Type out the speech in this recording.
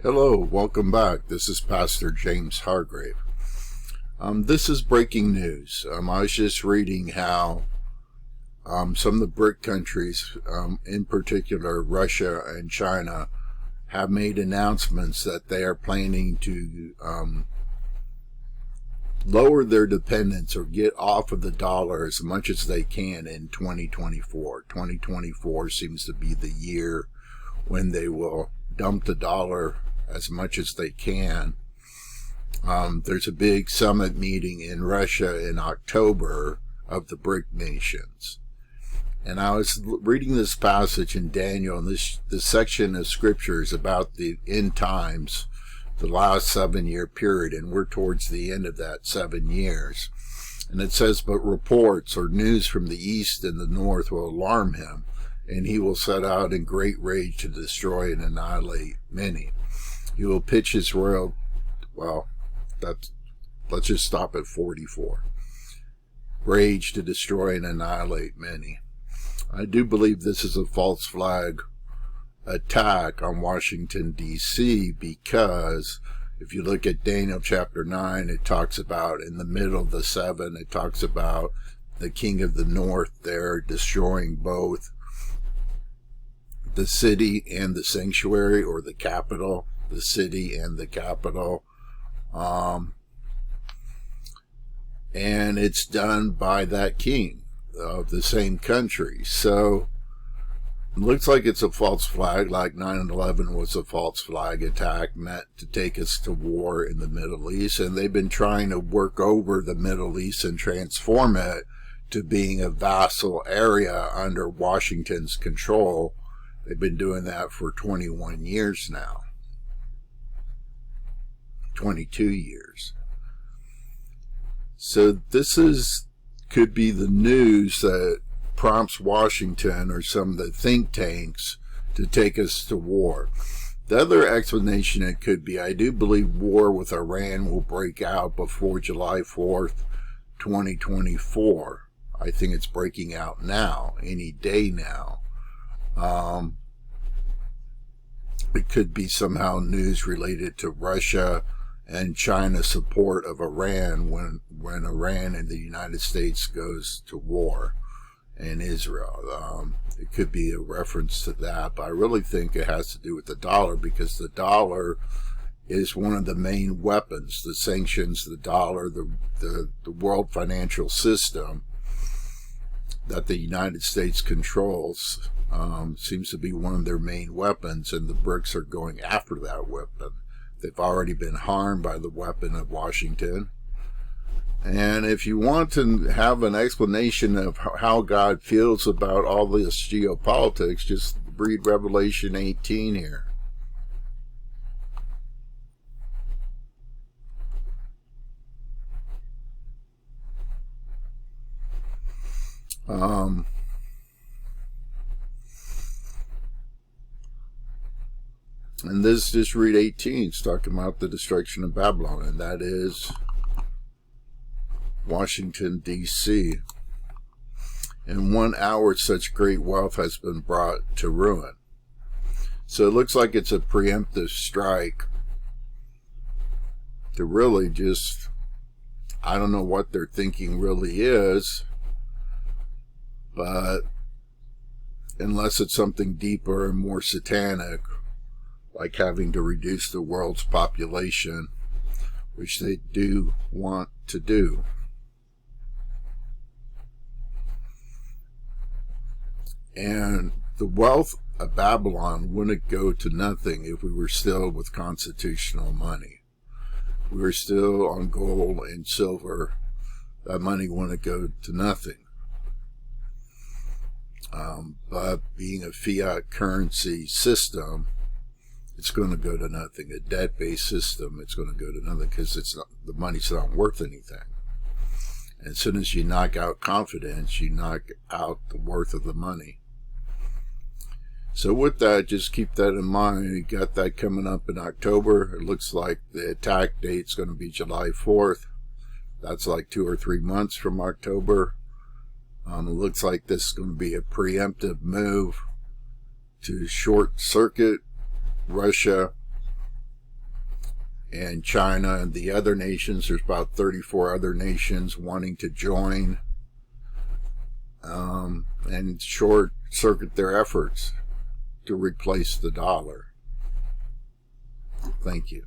Hello, welcome back. This is Pastor James Hargrave. This is breaking news. I was just reading how some of the BRIC countries, in particular Russia and China, have made announcements that they are planning to lower their dependence or get off of the dollar as much as they can in 2024. 2024 seems to be the year when they will dump the dollar as much as they can. There's a big summit meeting in Russia in October of the BRIC nations. And I was reading this passage in Daniel, and this section of scripture is about the end times, the last 7-year period, and we're towards the end of that 7 years. And it says, "But reports or news from the east and the north will alarm him, and he will set out in great rage to destroy and annihilate many. He will pitch his royal," let's just stop at 44. "Rage to destroy and annihilate many." I do believe this is a false flag attack on Washington, D.C., because if you look at Daniel chapter 9, it talks about in the middle of the 7, it talks about the king of the north there destroying both the city and the sanctuary, or the capital, the city and the capital. And it's done by that king of the same country. So it looks like it's a false flag, like 9/11 was a false flag attack meant to take us to war in the Middle East. And they've been trying to work over the Middle East and transform it to being a vassal area under Washington's control. They've been doing that for 21 years now. 22 years. So this could be the news that prompts Washington or some of the think tanks to take us to war. The other explanation it could be, I do believe war with Iran will break out before July 4th, 2024. I think it's breaking out now, any day now. It could be somehow news related to Russia and China's support of Iran when Iran and the United States goes to war in Israel. It could be a reference to that, but I really think it has to do with the dollar, because the dollar is one of the main weapons. The sanctions, the dollar, the world financial system that the United States controls seems to be one of their main weapons, and the BRICS are going after that weapon. They've already been harmed by the weapon of Washington. And if you want to have an explanation of how God feels about all this geopolitics, just read Revelation 18 here. And this, just read 18, it's talking about the destruction of Babylon, and that is Washington, D.C. In 1 hour, such great wealth has been brought to ruin. So it looks like it's a preemptive strike to really just, I don't know what their thinking really is, but unless it's something deeper and more satanic, like having to reduce the world's population, which they do want to do. And the wealth of Babylon wouldn't go to nothing if we were still with constitutional money. If we were still on gold and silver, that money wouldn't go to nothing. But being a fiat currency system, it's going to go to nothing. A debt-based system, it's going to go to nothing, because the money's not worth anything. And as soon as you knock out confidence, you knock out the worth of the money. So with that, just keep that in mind. You got that coming up in October. It looks like the attack date's going to be July 4th. That's like 2 or 3 months from October. It looks like this is going to be a preemptive move to short circuit Russia and China and the other nations, there's about 34 other nations wanting to join, and short circuit their efforts to replace the dollar. Thank you.